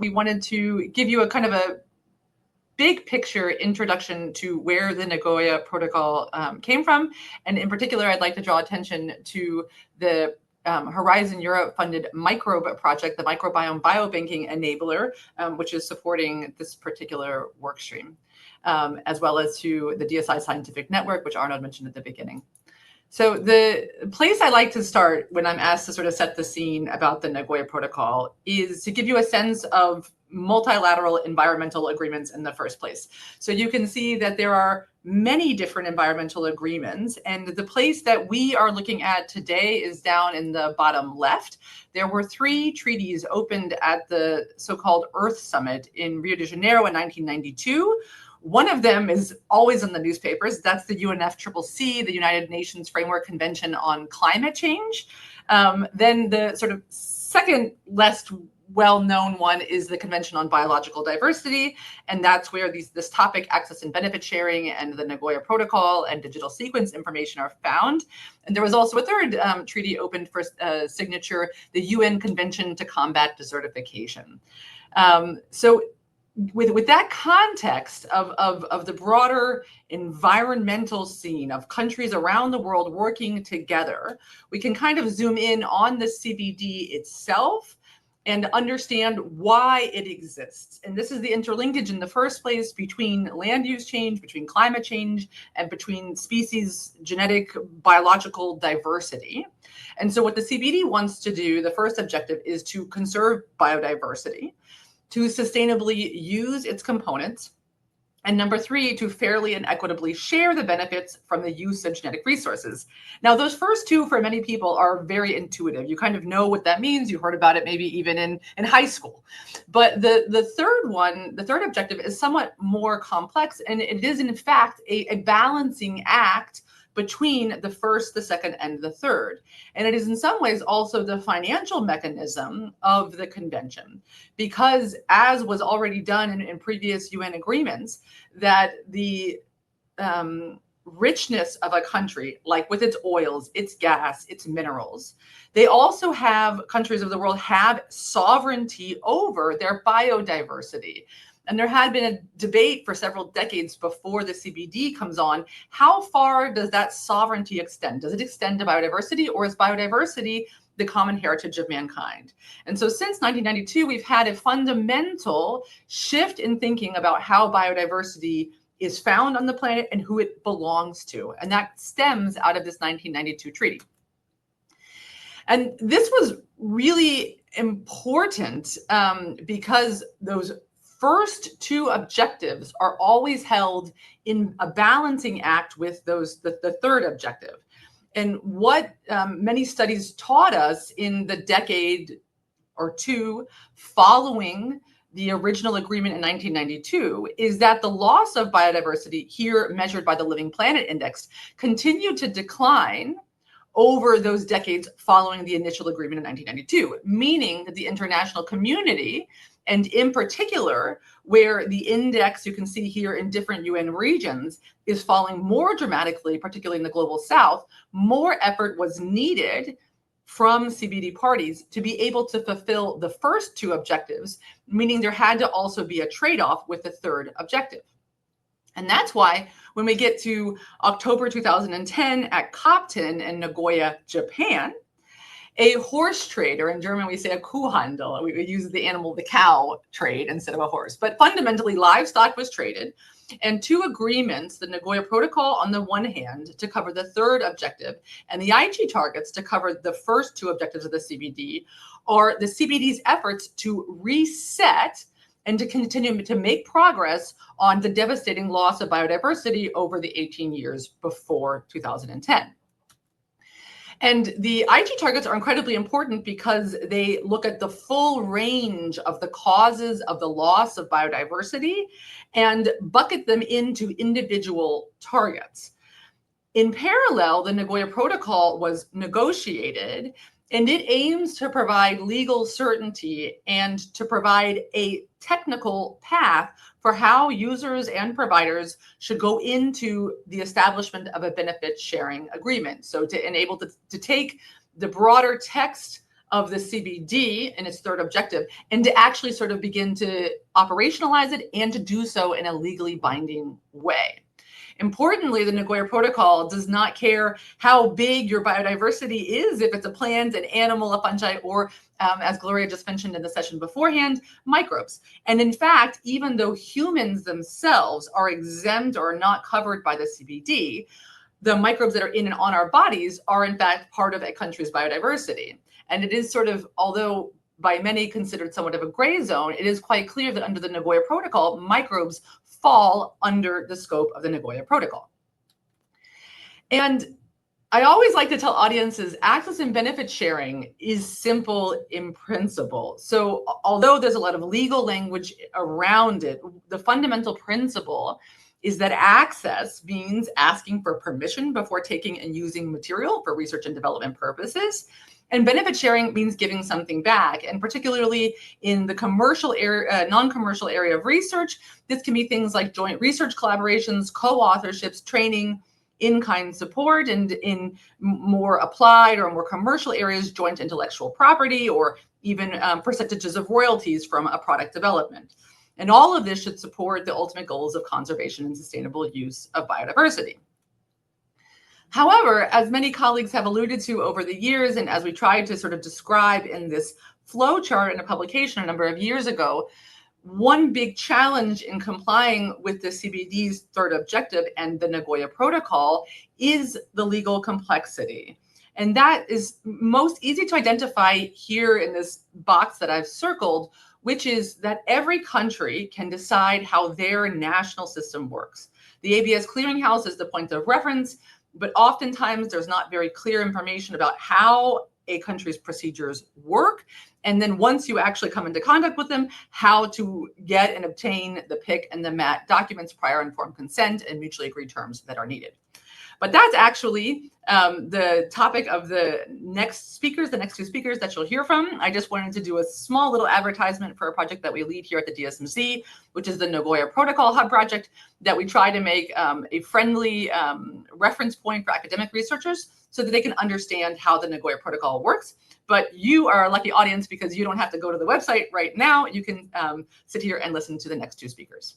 we wanted to give you a kind of a big picture introduction to where the Nagoya Protocol came from. And in particular, I'd like to draw attention to the Horizon Europe funded microbe project, the microbiome biobanking enabler, which is supporting this particular work stream, as well as to the DSI scientific network, which Arnold mentioned at the beginning. So the place I like to start when I'm asked to sort of set the scene about the Nagoya Protocol is to give you a sense of multilateral environmental agreements in the first place. So you can see that there are many different environmental agreements, and the place that we are looking at today is down in the bottom left. There were 3 treaties opened at the so-called Earth Summit in Rio de Janeiro in 1992. One of them is always in the newspapers. That's the UNFCCC, the United Nations Framework Convention on Climate Change. Then the sort of second less well-known one is the Convention on Biological Diversity, and that's where this topic, access and benefit sharing, and the Nagoya Protocol and digital sequence information are found. And there was also a third treaty opened for signature, the UN Convention to Combat Desertification. So with that context of the broader environmental scene of countries around the world working together, we can kind of zoom in on the CBD itself and understand why it exists. And this is the interlinkage in the first place between land use change, between climate change, and between species genetic biological diversity. And so what the CBD wants to do, the first objective, is to conserve biodiversity, to sustainably use its components, and number 3, to fairly and equitably share the benefits from the use of genetic resources. Now, those first 2 for many people are very intuitive. You kind of know what that means. You heard about it maybe even in high school. But the third one, the third objective, is somewhat more complex, and it is in fact a balancing act between the first, the second, and the third. And it is in some ways also the financial mechanism of the convention, because as was already done in previous UN agreements, that the richness of a country, like with its oils, its gas, its minerals, they also have, countries of the world have sovereignty over their biodiversity. And there had been a debate for several decades before the CBD comes on. How far does that sovereignty extend? Does it extend to biodiversity, or is biodiversity the common heritage of mankind? And so since 1992, we've had a fundamental shift in thinking about how biodiversity is found on the planet and who it belongs to. And that stems out of this 1992 treaty. And this was really important because those first 2 objectives are always held in a balancing act with the third objective. And what many studies taught us in the decade or 2 following the original agreement in 1992 is that the loss of biodiversity, here measured by the Living Planet Index, continued to decline over those decades following the initial agreement in 1992, meaning that the international community, and in particular, where the index you can see here in different UN regions is falling more dramatically, particularly in the global south, more effort was needed from CBD parties to be able to fulfill the first 2 objectives, meaning there had to also be a trade-off with the third objective. And that's why when we get to October 2010 at COP16 in Nagoya, Japan, a horse trade, or in German we say a Kuhhandel, we use the animal, the cow trade instead of a horse, but fundamentally livestock was traded, and 2 agreements, the Nagoya Protocol on the one hand to cover the third objective, and the Aichi targets to cover the first 2 objectives of the CBD, are the CBD's efforts to reset and to continue to make progress on the devastating loss of biodiversity over the 18 years before 2010. And the Aichi targets are incredibly important because they look at the full range of the causes of the loss of biodiversity and bucket them into individual targets. In parallel, the Nagoya Protocol was negotiated, and it aims to provide legal certainty and to provide a technical path for how users and providers should go into the establishment of a benefit sharing agreement. So to enable to take the broader text of the CBD and its third objective, and to actually sort of begin to operationalize it and to do so in a legally binding way. Importantly, the Nagoya Protocol does not care how big your biodiversity is, if it's a plant, an animal, a fungi, or as Gloria just mentioned in the session beforehand, microbes. And in fact, even though humans themselves are exempt or not covered by the CBD, the microbes that are in and on our bodies are in fact part of a country's biodiversity. And it is sort of, although by many considered somewhat of a gray zone, it is quite clear that under the Nagoya Protocol, microbes fall under the scope of the Nagoya Protocol. And I always like to tell audiences access and benefit sharing is simple in principle. So although there's a lot of legal language around it, the fundamental principle is that access means asking for permission before taking and using material for research and development purposes. And benefit sharing means giving something back. And particularly in the commercial area, non-commercial area of research, this can be things like joint research collaborations, co-authorships, training, in-kind support, and in more applied or more commercial areas, joint intellectual property, or even percentages of royalties from a product development. And all of this should support the ultimate goals of conservation and sustainable use of biodiversity. However, as many colleagues have alluded to over the years, and as we tried to sort of describe in this flow chart in a publication a number of years ago, one big challenge in complying with the CBD's third objective and the Nagoya Protocol is the legal complexity. And that is most easy to identify here in this box that I've circled, which is that every country can decide how their national system works. The ABS clearinghouse is the point of reference, but oftentimes there's not very clear information about how a country's procedures work. And then once you actually come into contact with them, how to get and obtain the PIC and the MAT documents, prior informed consent, and mutually agreed terms that are needed. But that's actually the topic of the next speakers, the next two speakers that you'll hear from. I just wanted to do a small little advertisement for a project that we lead here at the DSMC, which is the Nagoya Protocol Hub project, that we try to make a friendly reference point for academic researchers so that they can understand how the Nagoya Protocol works. But you are a lucky audience because you don't have to go to the website right now. You can sit here and listen to the next two speakers.